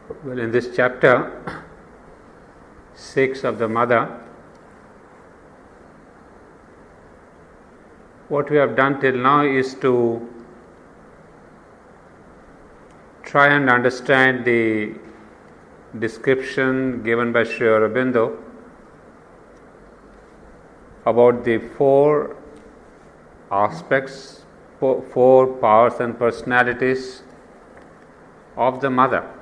Well, in this chapter 6 of the Mother, what we have done till now is to try and understand the description given by Sri Aurobindo about the four aspects, four powers and personalities of the Mother.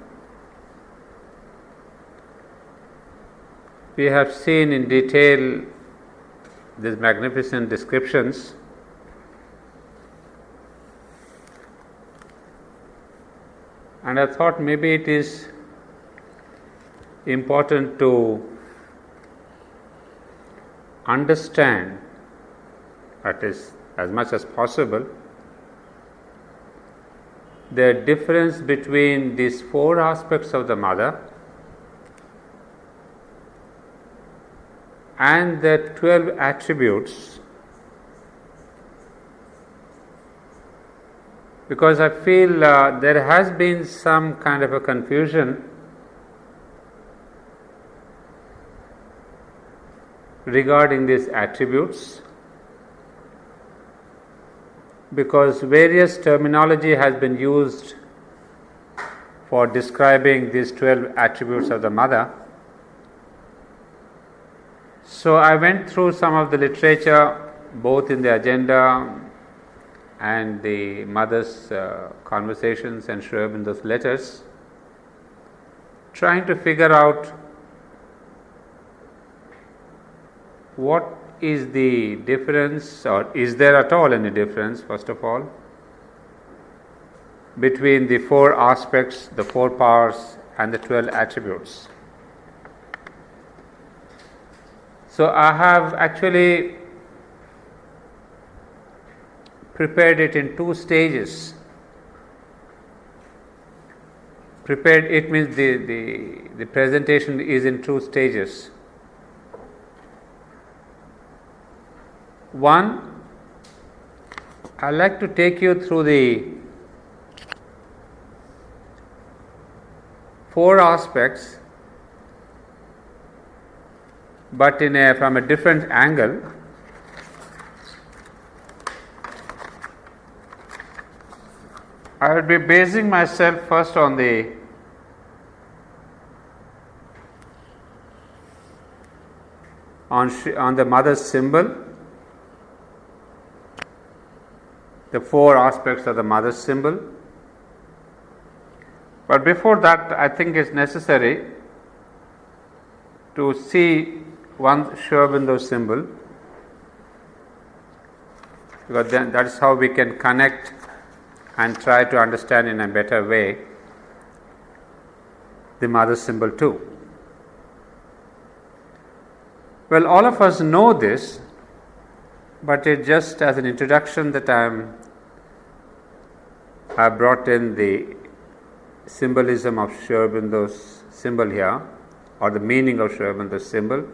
We have seen in detail these magnificent descriptions, and I thought maybe it is important to understand, that is, as much as possible, the difference between these four aspects of the Mother and the 12 attributes, because I feel there has been some kind of a confusion regarding these attributes, because various terminology has been used for describing these 12 attributes of the Mother. So I went through some of the literature, both in the agenda and the Mother's conversations and Sri Aurobindo's letters, trying to figure out what is the difference, or is there at all any difference, first of all, between the four aspects, the four powers, and the 12 attributes. So I have actually prepared it in two stages. Prepared, it means the presentation is in two stages. One, I like to take you through the four aspects, but from a different angle. I will be basing myself first on the Mother's symbol, the four aspects of the Mother's symbol. But before that, I think it's necessary to see one Sri Aurobindo symbol, because then that is how we can connect and try to understand in a better way the Mother symbol too. Well, all of us know this, but it just as an introduction that I brought in the symbolism of Sri Aurobindo's symbol here, or the meaning of Sri Aurobindo's symbol.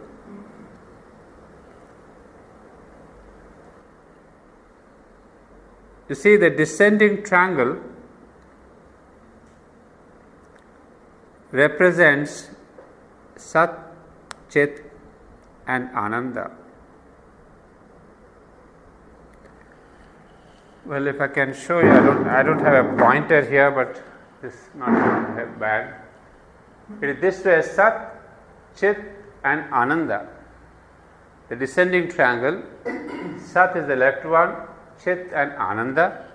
You see, the descending triangle represents Sat, Chit and Ananda. Well, if I can show you, I don't have a pointer here, but this is not bad. It is this way: Sat, Chit and Ananda. The descending triangle, Sat is the left one, Chit and Ananda,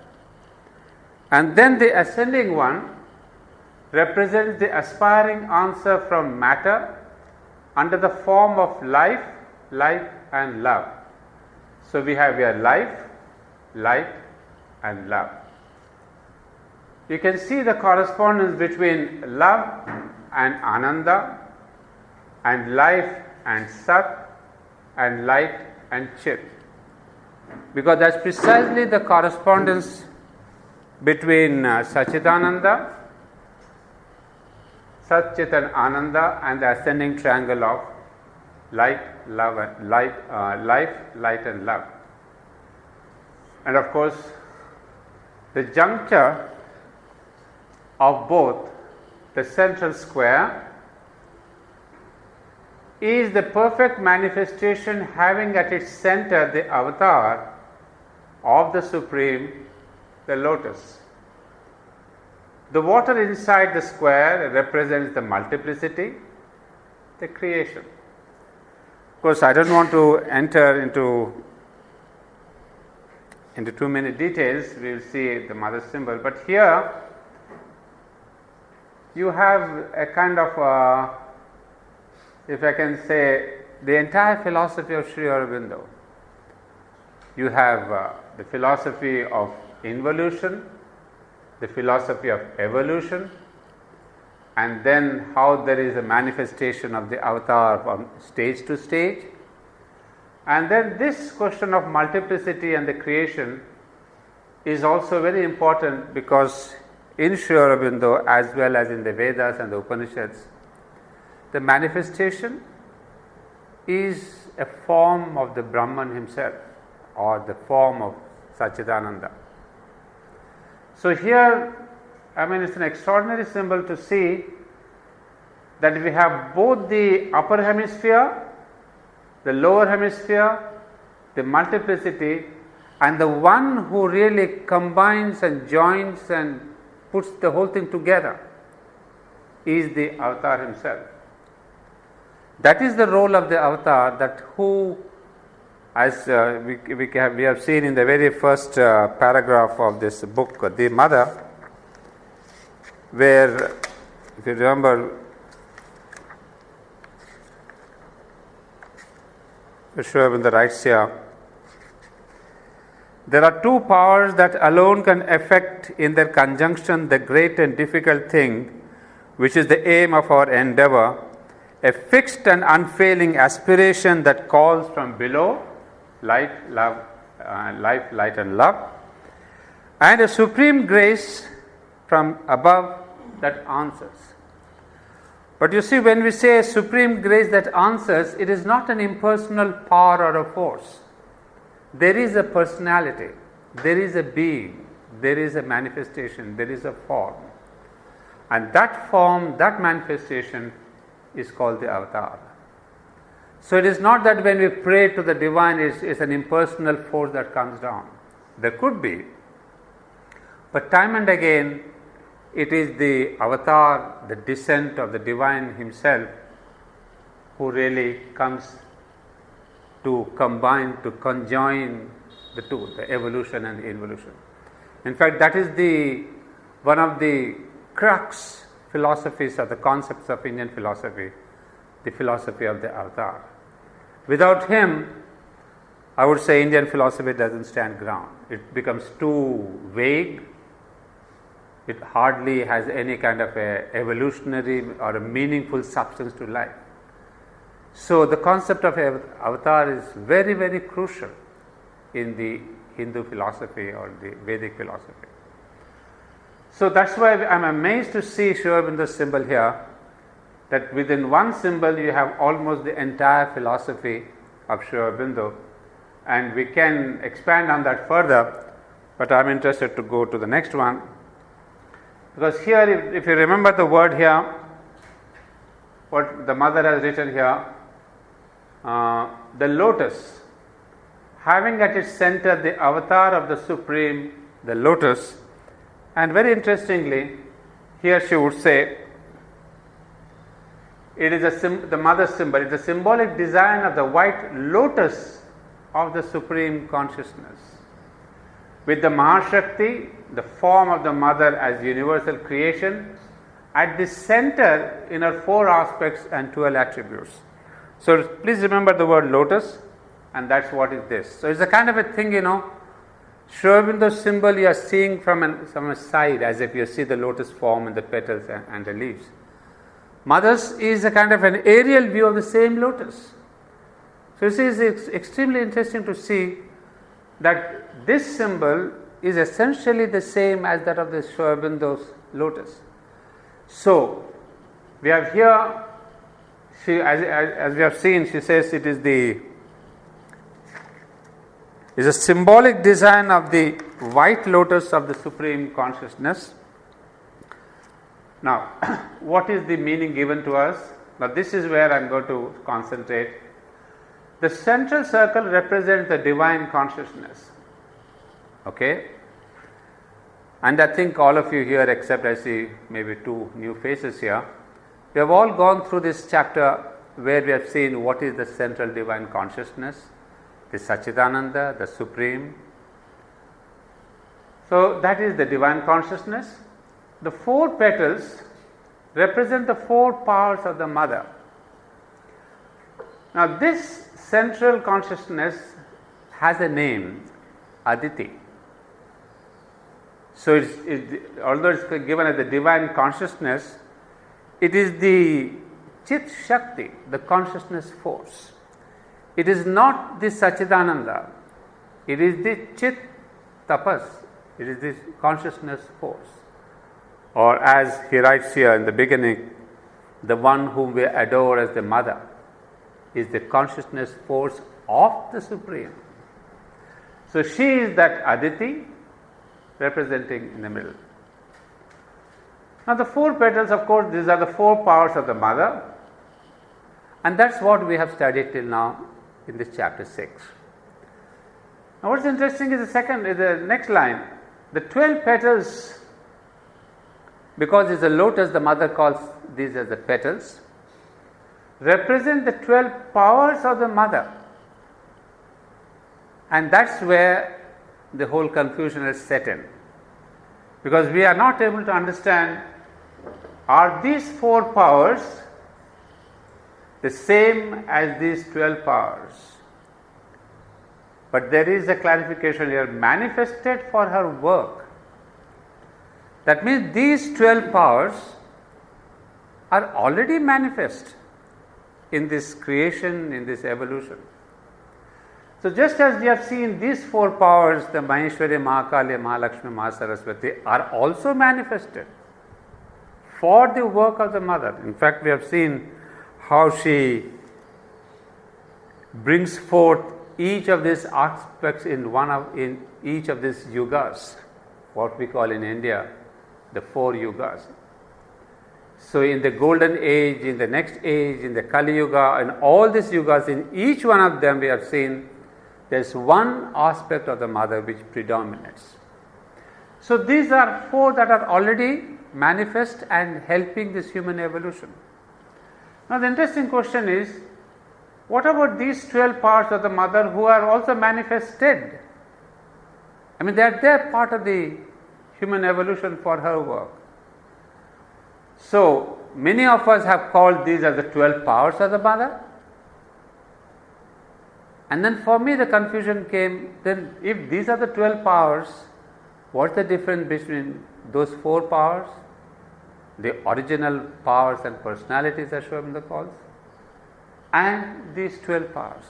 and then the ascending one represents the aspiring answer from matter under the form of life, light and love. So we have here life, light and love. You can see the correspondence between love and Ananda, and life and Sat, and light and Chit, because that's precisely the correspondence between Satchidananda, Sat, Chit and Ananda, and the ascending triangle of light, love, and life, light and love. And of course, the juncture of both the central square, is the perfect manifestation having at its center the avatar of the Supreme, the lotus. The water inside the square represents the multiplicity, the creation. Of course, I don't want to enter into too many details. We will see the mother symbol, but here you have a kind of, if I can say, the entire philosophy of Sri Aurobindo. You have the philosophy of involution, the philosophy of evolution, and then how there is a manifestation of the avatar from stage to stage. And then this question of multiplicity and the creation is also very important, because in Sri Aurobindo as well as in the Vedas and the Upanishads, the manifestation is a form of the Brahman himself, or the form of Satchidananda. So here, it's an extraordinary symbol to see that we have both the upper hemisphere, the lower hemisphere, the multiplicity, and the one who really combines and joins and puts the whole thing together is the avatar himself. That is the role of the avatar, that who, as we have seen in the very first paragraph of this book, The Mother, where, if you remember, Sri Aurobindo writes here, there are two powers that alone can effect in their conjunction the great and difficult thing, which is the aim of our endeavor, a fixed and unfailing aspiration that calls from below, life, light and love, and a supreme grace from above that answers. But you see, when we say a supreme grace that answers, it is not an impersonal power or a force. There is a personality, there is a being, there is a manifestation, there is a form. And that form, that manifestation is called the avatar. So it is not that when we pray to the divine, it's an impersonal force that comes down. There could be. But time and again, it is the avatar, the descent of the divine himself, who really comes to combine, to conjoin the two, the evolution and the involution. In fact, that is one of the crux philosophies or the concepts of Indian philosophy, the philosophy of the avatar. Without him, I would say Indian philosophy doesn't stand ground. It becomes too vague. It hardly has any kind of a evolutionary or a meaningful substance to life. So the concept of avatar is very, very crucial in the Hindu philosophy or the Vedic philosophy. So that's why I'm amazed to see Sri Aurobindo's symbol here, that within one symbol you have almost the entire philosophy of Sri Aurobindo, and we can expand on that further, but I'm interested to go to the next one, because here, if you remember the word here, what the mother has written here, the lotus, having at its center the avatar of the Supreme, the lotus. And very interestingly, here she would say, it is the mother symbol, it is a symbolic design of the white lotus of the Supreme Consciousness, with the Mahashakti, the form of the mother as universal creation, at the center in her four aspects and 12 attributes. So please remember the word lotus, and that's what is this. So it's a kind of a thing, Sri Aurobindo's symbol you are seeing from a side, as if you see the lotus form and the petals and the leaves. Mother's is a kind of an aerial view of the same lotus. So you see, it's extremely interesting to see that this symbol is essentially the same as that of the Sri Aurobindo's lotus. So we have here, as we have seen, she says it is a symbolic design of the white lotus of the Supreme Consciousness, Now, what is the meaning given to us? Now, this is where I am going to concentrate. The central circle represents the divine consciousness. Okay? And I think all of you here, except I see maybe 2 new faces here, we have all gone through this chapter where we have seen what is the central divine consciousness, the Satchidananda, the Supreme. So, that is the divine consciousness. The 4 petals represent the 4 powers of the mother. Now, this central consciousness has a name, Aditi. So, although it's given as the divine consciousness, it is the Chit Shakti, the consciousness force. It is not the Satchidananda, it is the Chit Tapas, it is the consciousness force. Or as he writes here in the beginning, the one whom we adore as the mother is the consciousness force of the Supreme. So she is that Aditi representing in the middle. Now the 4 petals, of course, these are the 4 powers of the mother, and that's what we have studied till now in this chapter 6. Now what's interesting is the next line. The 12 petals, because it's a lotus, the mother calls these as the petals, represent the 12 powers of the mother. And that's where the whole confusion is set in. Because we are not able to understand, are these 4 powers the same as these 12 powers? But there is a clarification here, manifested for her work. That means these 12 powers are already manifest in this creation, in this evolution. So just as we have seen these 4 powers, the Maheshwari, Mahakali, Mahalakshmi, Mahasaraswati, are also manifested for the work of the mother. In fact, we have seen how she brings forth each of these aspects in each of these yugas, what we call in India the 4 yugas. So in the golden age, in the next age, in the Kali Yuga, in all these yugas, in each one of them we have seen there's one aspect of the mother which predominates. So these are 4 that are already manifest and helping this human evolution. Now the interesting question is, what about these 12 parts of the mother who are also manifested? I mean, they are part of the human evolution for her work. So many of us have called these as the 12 powers of the mother. And then for me the confusion came, then if these are the 12 powers, what's the difference between those 4 powers, the original powers and personalities as shown in the calls, and these 12 powers?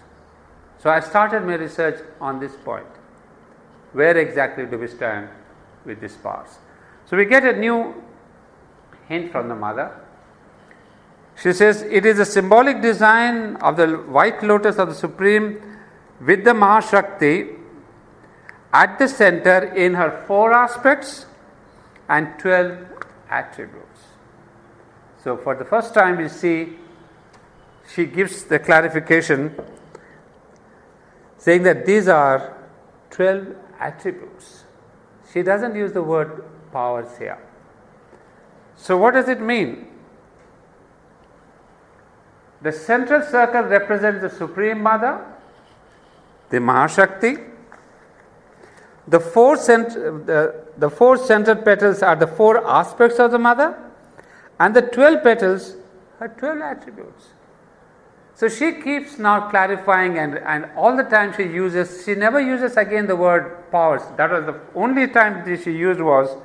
So I started my research on this point. Where exactly do we stand with these powers? So we get a new hint from the mother. She says, it is a symbolic design of the white lotus of the Supreme with the Mahashakti at the center in her 4 aspects and 12 attributes. So for the first time we see she gives the clarification saying that these are 12 attributes. She doesn't use the word powers here. So what does it mean? The central circle represents the Supreme Mother, the Mahashakti. The 4 central petals are the 4 aspects of the Mother, and the 12 petals are 12 attributes. So she keeps now clarifying, and all the time she never uses again the word powers. That was the only time that she used was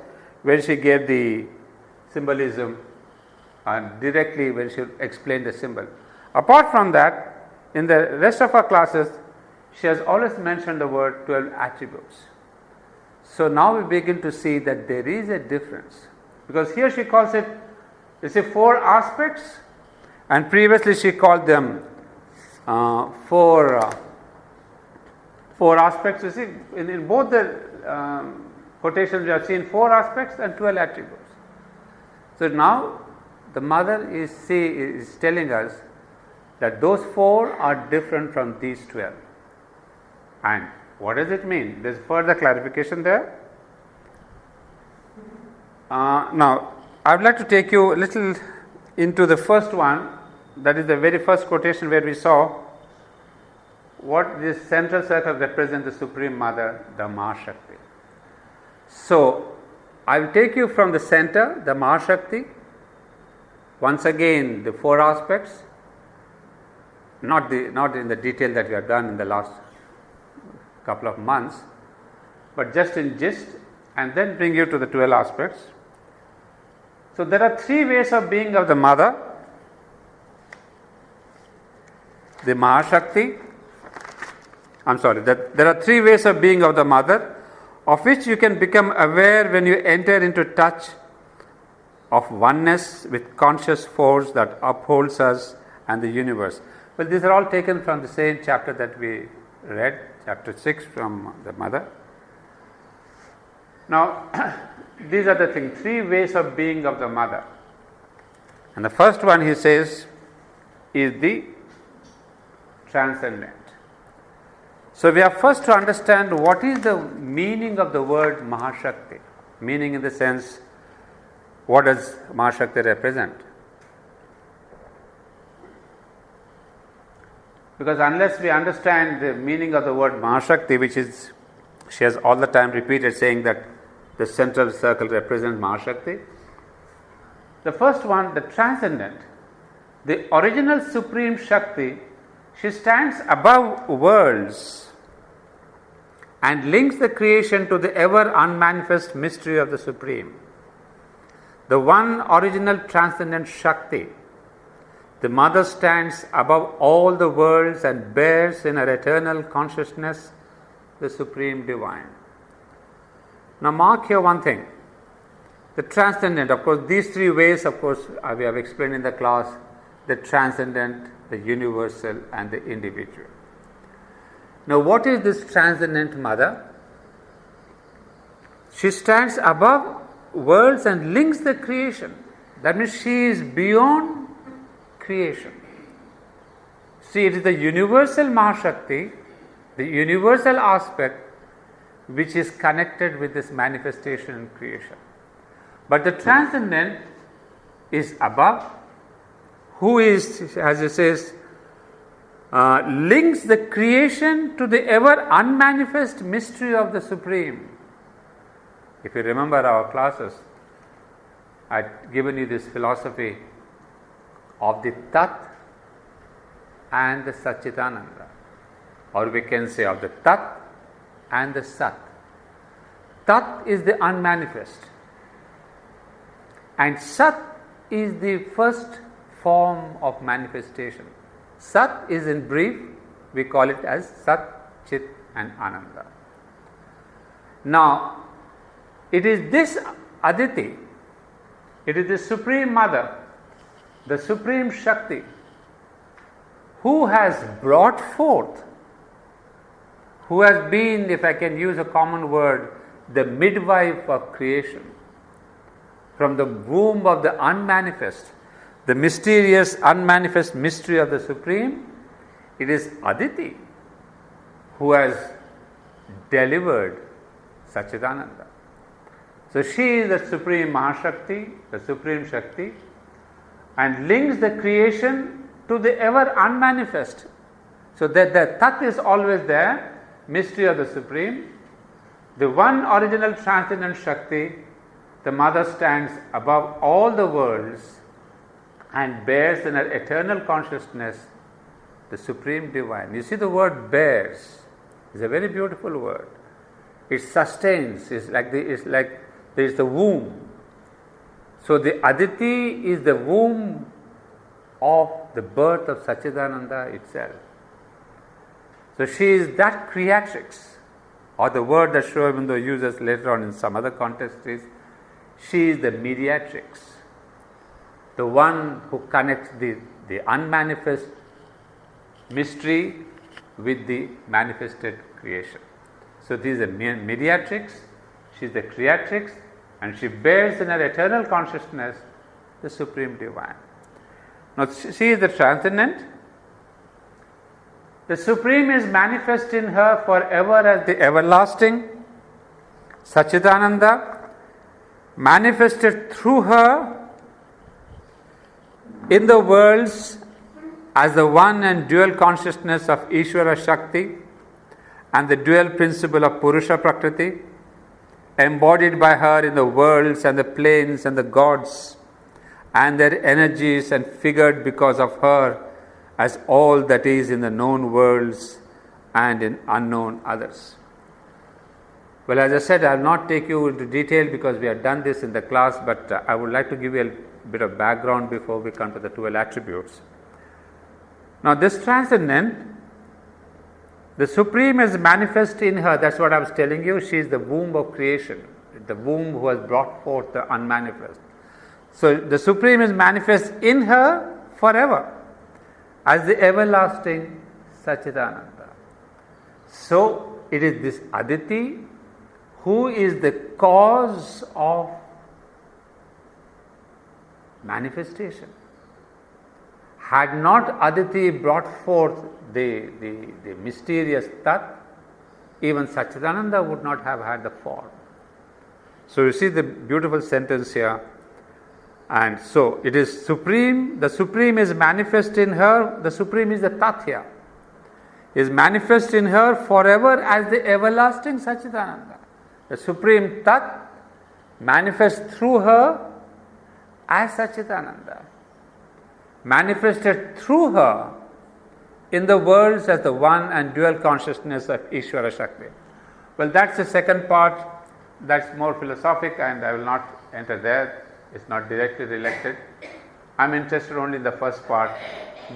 when she gave the symbolism and directly when she explained the symbol. Apart from that, in the rest of her classes, she has always mentioned the word 12 attributes. So now we begin to see that there is a difference, because here she calls it, 4 aspects, and previously she called them 4 aspects. You see, in both the quotations we have seen 4 aspects and 12 attributes. So now the mother is telling us that those 4 are different from these 12. And what does it mean? There's further clarification there. Now, I would like to take you a little into the first one, that is the very first quotation where we saw what this central circle represents the Supreme Mother, the Mahashakti. So, I will take you from the center, the Mahashakti, once again the 4 aspects, not in the detail that we have done in the last couple of months, but just in gist, and then bring you to the 12 aspects. So there are 3 ways of being of the mother: the Mahashakti. There are 3 ways of being of the mother, of which you can become aware when you enter into touch of oneness with conscious force that upholds us and the universe. Well, these are all taken from the same chapter that we read, chapter 6 from the mother. Now, these are the things, 3 ways of being of the mother. And the first one, he says, is the transcendent. So we have first to understand what is the meaning of the word Mahashakti. Meaning in the sense, what does Mahashakti represent? Because unless we understand the meaning of the word Mahashakti, which is, she has all the time repeated saying that the central circle represents Mahashakti. The first one, the transcendent, the original Supreme Shakti, she stands above worlds and links the creation to the ever unmanifest mystery of the Supreme. The one original transcendent Shakti, the mother stands above all the worlds and bears in her eternal consciousness the Supreme Divine. Now mark here one thing. The transcendent, of course, these 3 ways, of course, we have explained in the class: the transcendent, the universal, and the individual. Now, what is this transcendent mother? She stands above worlds and links the creation. That means she is beyond creation. See, it is the universal Mahashakti, the universal aspect, which is connected with this manifestation and creation. But the transcendent is above, who is, as it says, links the creation to the ever unmanifest mystery of the Supreme. If you remember our classes, I had given you this philosophy of the Tat and the Satchitananda, or we can say of the Tat and the Sat. Tat is the unmanifest, and Sat is the first form of manifestation. Sat is, in brief, we call it as Sat, Chit and Ananda. Now, it is this Aditi, it is the Supreme Mother, the Supreme Shakti, who has brought forth, who has been, if I can use a common word, the midwife of creation. From the womb of the unmanifest, the mysterious unmanifest mystery of the Supreme, it is Aditi who has delivered Satchidananda. So she is the Supreme Mahashakti, the Supreme Shakti, and links the creation to the ever unmanifest. So that the Tat is always there, mystery of the Supreme. The one original transcendent Shakti, the mother stands above all the worlds and bears in her eternal consciousness the Supreme Divine. You see, the word bears is a very beautiful word. It sustains, it's like there is the womb. So the Aditi is the womb of the birth of Satchidananda itself. So she is that creatrix, or the word that Sri Aurobindo uses later on in some other context is, she is the mediatrix, the one who connects the unmanifest mystery with the manifested creation. So this is a mediatrix, she is the creatrix, and she bears in her eternal consciousness the Supreme Divine. Now she is the transcendent. The Supreme is manifest in her forever as the everlasting Satchidananda, manifested through her in the worlds as the one and dual consciousness of Ishvara Shakti and the dual principle of Purusha Prakriti, embodied by her in the worlds and the planes and the gods and their energies, and figured because of her as all that is in the known worlds and in unknown others. Well, as I said, I will not take you into detail because we have done this in the class, but I would like to give you a bit of background before we come to the 12 attributes. Now, this transcendent, the Supreme is manifest in her. That's what I was telling you. She is the womb of creation, the womb who has brought forth the unmanifest. So, the Supreme is manifest in her forever as the everlasting Satchidananda. So, it is this Aditi who is the cause of manifestation. Had not Aditi brought forth the mysterious Tat, even Satchidananda would not have had the form. So you see the beautiful sentence here. And so it is Supreme, the Supreme is manifest in her, the Supreme is the Tat here, is manifest in her forever as the everlasting Satchidananda. The Supreme Tat manifests through her as Satchidananda, manifested through her in the worlds as the one and dual consciousness of Ishvara Shakti. Well, that's the second part. That's more philosophic, and I will not enter there. It's not directly related. I'm interested only in the first part.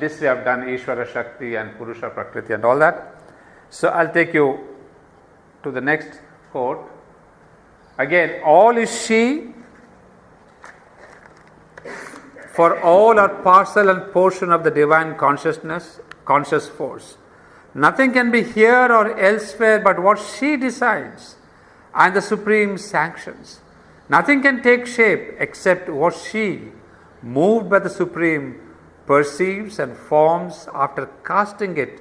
This we have done, Ishvara Shakti and Purusha Prakriti and all that. So I'll take you to the next quote. Again, all is she, for all are parcel and portion of the divine consciousness, conscious force. Nothing can be here or elsewhere but what she decides and the Supreme sanctions. Nothing can take shape except what she, moved by the Supreme, perceives and forms after casting it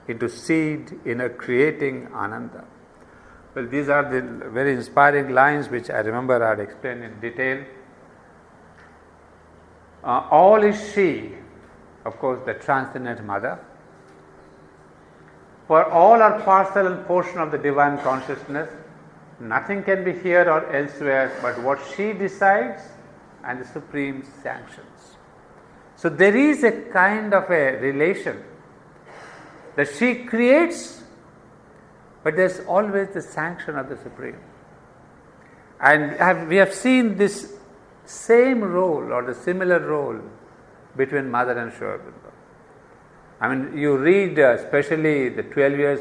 into seed in a creating Ananda. Well, these are the very inspiring lines which I remember I had explained in detail. All is she, of course, the transcendent Mother. For all are parcel and portion of the divine consciousness. Nothing can be here or elsewhere but what she decides and the Supreme sanctions. So there is a kind of a relation that she creates, but there's always the sanction of the Supreme. And we have seen this same role or the similar role between Mother and Sri Aurobindo. I mean, you read especially the 12 years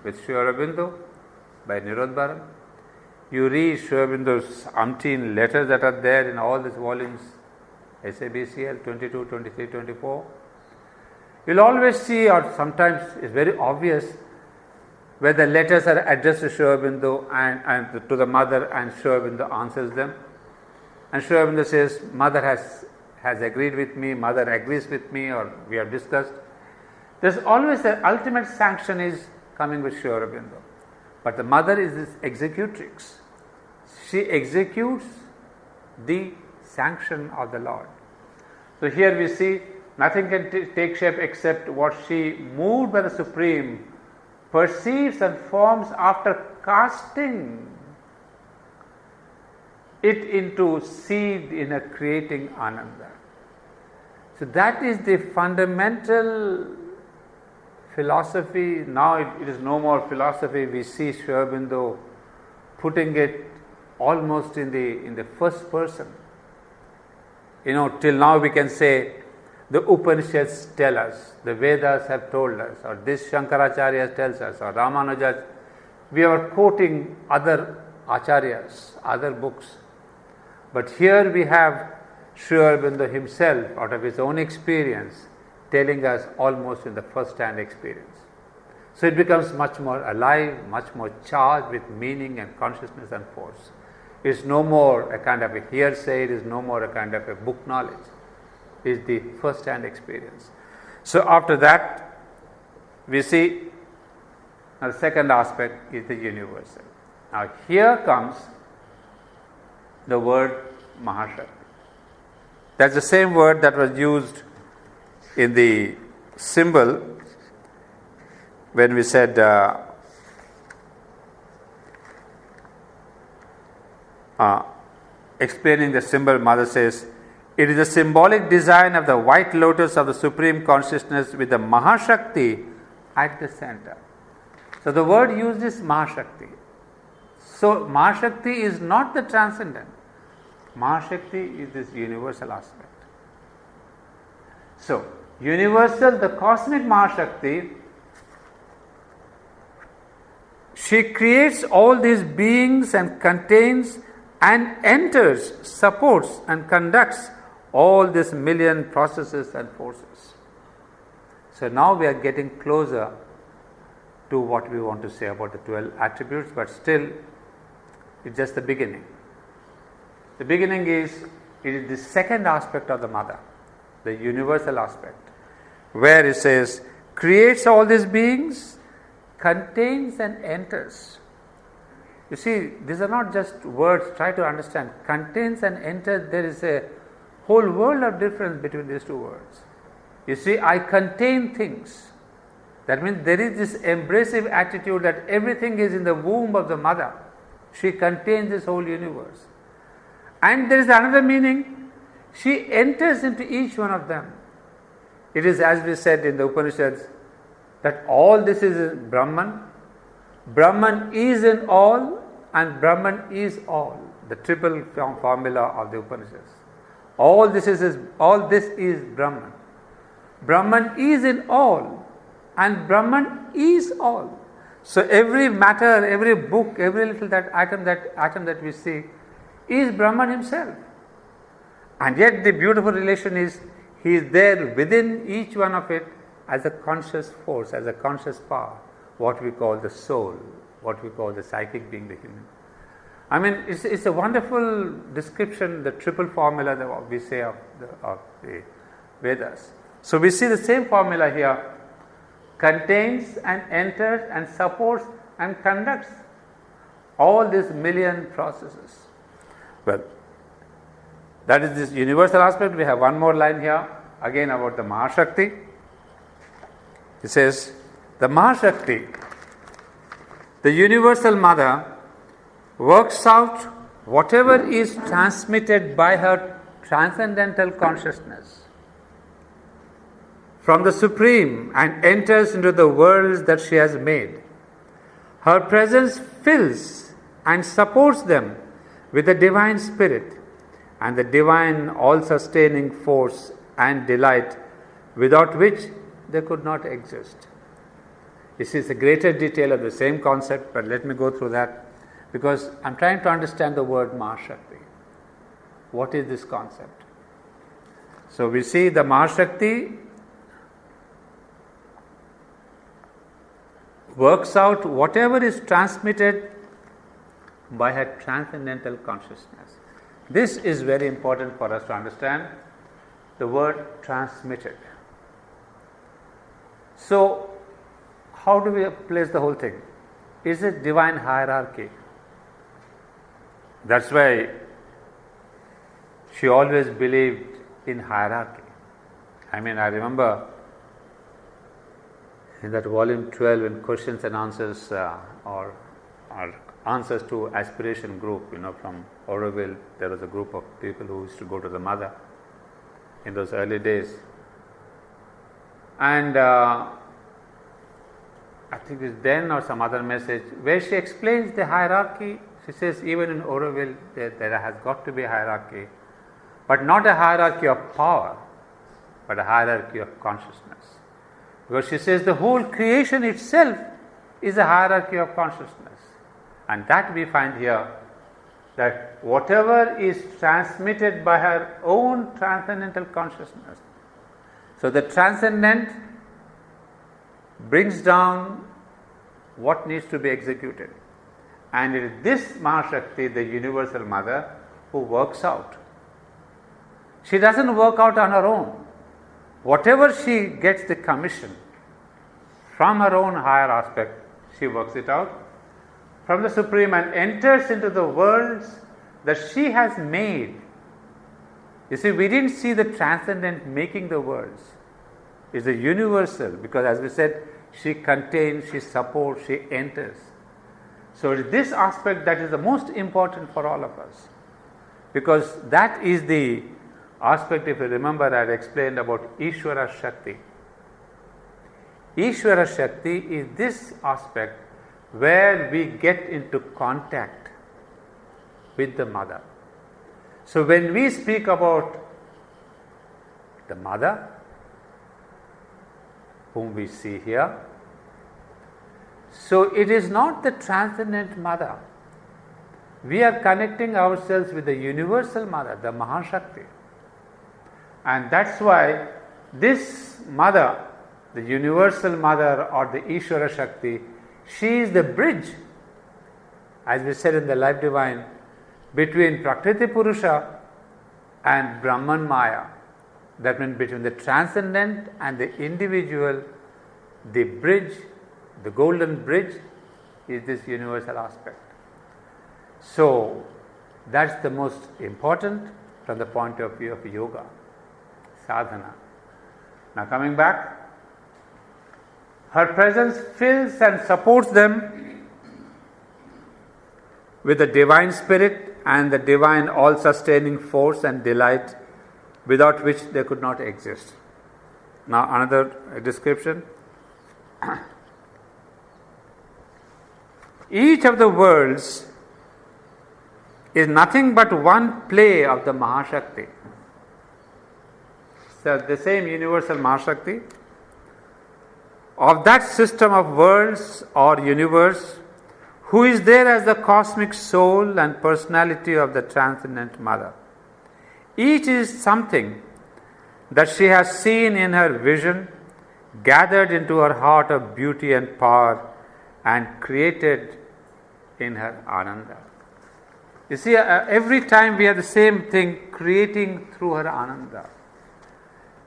with Sri Aurobindo by Nirodharan. You read Sri Aurobindo's umpteen letters that are there in all these volumes, SABCL 22, 23, 24. You'll always see, or sometimes it's very obvious, where the letters are addressed to Sri Aurobindo and to the Mother, and Sri Aurobindo answers them. And Sri Aurobindo says, Mother has agreed with me, Mother agrees with me, or we have discussed. There's always the ultimate sanction is coming with Sri Aurobindo. But the Mother is this executrix. She executes the sanction of the Lord. So here we see nothing can take shape except what she, moved by the Supreme, perceives and forms after casting it into seed in a creating Ananda. So that is the fundamental philosophy. Now it is no more philosophy. We see Sri Aurobindo putting it almost in the first person. Till now we can say the Upanishads tell us, the Vedas have told us, or this Shankaracharya tells us, or Ramanuja. We are quoting other acharyas, other books. But here we have Sri Aurobindo himself, out of his own experience, telling us almost in the first-hand experience. So it becomes much more alive, much more charged with meaning and consciousness and force. It's no more a kind of a hearsay, it is no more a kind of a book knowledge. It's the first-hand experience. So after that, we see the second aspect is the universal. Now here comes the word Mahashakti. That's the same word that was used in the symbol when we said explaining the symbol, Mother says, it is a symbolic design of the white lotus of the Supreme Consciousness with the Mahashakti at the center. So the word used is Mahashakti. So Mahashakti is not the transcendent. Mahashakti is this universal aspect. So, universal, the cosmic Mahashakti, she creates all these beings and contains and enters, supports and conducts all these million processes and forces. So now we are getting closer to what we want to say about the 12 attributes, but still it's just the beginning. The beginning is, it is the second aspect of the Mother, the universal aspect, where it says, creates all these beings, contains and enters. You see, these are not just words, try to understand. Contains and enters, there is a whole world of difference between these two words. You see, I contain things. That means there is this embracive attitude that everything is in the womb of the Mother. She contains this whole universe. And there is another meaning, she enters into each one of them. It is as we said in the Upanishads, that all this is Brahman. Brahman is in all and Brahman is all. The triple formula of the Upanishads. All this is Brahman. Brahman is in all and Brahman is all. So every matter, every book, every little atom that we see is Brahman himself. And yet the beautiful relation is, he is there within each one of it as a conscious force, as a conscious power, what we call the soul, what we call the psychic being, the human. I mean, it's a wonderful description, the triple formula that we say of the Vedas. So we see the same formula here, contains and enters and supports and conducts all these million processes. Well, that is this universal aspect. We have one more line here, again about the Mahashakti. It says, the Mahashakti, the universal Mother, works out whatever is transmitted by her transcendental consciousness from the Supreme and enters into the worlds that she has made. Her presence fills and supports them with the divine spirit and the divine all-sustaining force and delight without which they could not exist. This is a greater detail of the same concept, but let me go through that because I'm trying to understand the word Mahashakti. What is this concept? So we see the Mahashakti works out whatever is transmitted by her transcendental consciousness. This is very important for us to understand the word transmitted. So, how do we place the whole thing? Is it divine hierarchy? That's why she always believed in hierarchy. I mean, I remember in that volume 12 in questions and answers or answers to aspiration group, from Oroville, there was a group of people who used to go to the Mother in those early days. And I think it's then or some other message where she explains the hierarchy. She says even in Oroville there has got to be a hierarchy, but not a hierarchy of power, but a hierarchy of consciousness. Because she says the whole creation itself is a hierarchy of consciousness. And that we find here, that whatever is transmitted by her own transcendental consciousness. So the transcendent brings down what needs to be executed. And it is this Mahashakti, the universal mother, who works out. She doesn't work out on her own. Whatever she gets the commission from her own higher aspect, she works it out from the Supreme and enters into the worlds that she has made. You see, we didn't see the transcendent making the worlds. It's the universal, because as we said, she contains, she supports, she enters. So it is this aspect that is the most important for all of us, because that is the aspect, if you remember, I had explained about Ishvara Shakti. Ishvara Shakti is this aspect where we get into contact with the mother. So when we speak about the mother, whom we see here, so it is not the transcendent mother. We are connecting ourselves with the universal mother, the Mahashakti. And that's why this mother, the universal mother or the Ishvara Shakti, she is the bridge, as we said in the Life Divine, between Prakriti Purusha and Brahman Maya. That means between the transcendent and the individual, the bridge, the golden bridge is this universal aspect. So that's the most important from the point of view of yoga, sadhana. Now coming back, her presence fills and supports them with the divine spirit and the divine all-sustaining force and delight, without which they could not exist. Now another description. Each of the worlds is nothing but one play of the Mahashakti. So the same universal Mahashakti, of that system of worlds or universe, who is there as the cosmic soul and personality of the transcendent mother. Each is something that she has seen in her vision, gathered into her heart of beauty and power, and created in her Ananda. You see, every time we have the same thing, creating through her Ananda.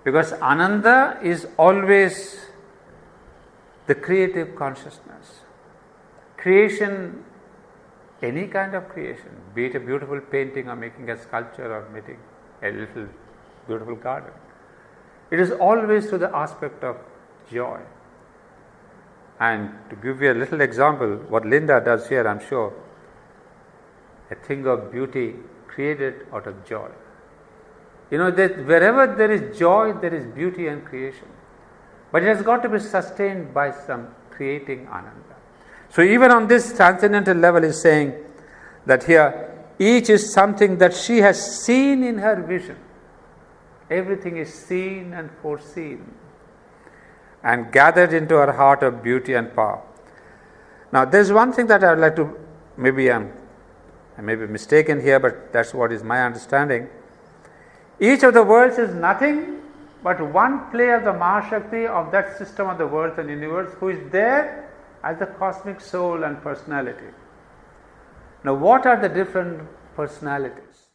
Because Ananda is always the creative consciousness. Creation, any kind of creation, be it a beautiful painting or making a sculpture or making a little beautiful garden, it is always to the aspect of joy. And to give you a little example, what Linda does here, I'm sure, a thing of beauty created out of joy. You know that wherever there is joy, there is beauty and creation. But it has got to be sustained by some creating Ananda. So even on this transcendental level is saying that here, each is something that she has seen in her vision. Everything is seen and foreseen and gathered into her heart of beauty and power. Now there's one thing that I would like to, maybe I may be mistaken here, but that's what is my understanding. Each of the worlds is nothing but one play of the Mahashakti of that system of the worlds and universe, who is there as the cosmic soul and personality. Now what are the different personalities?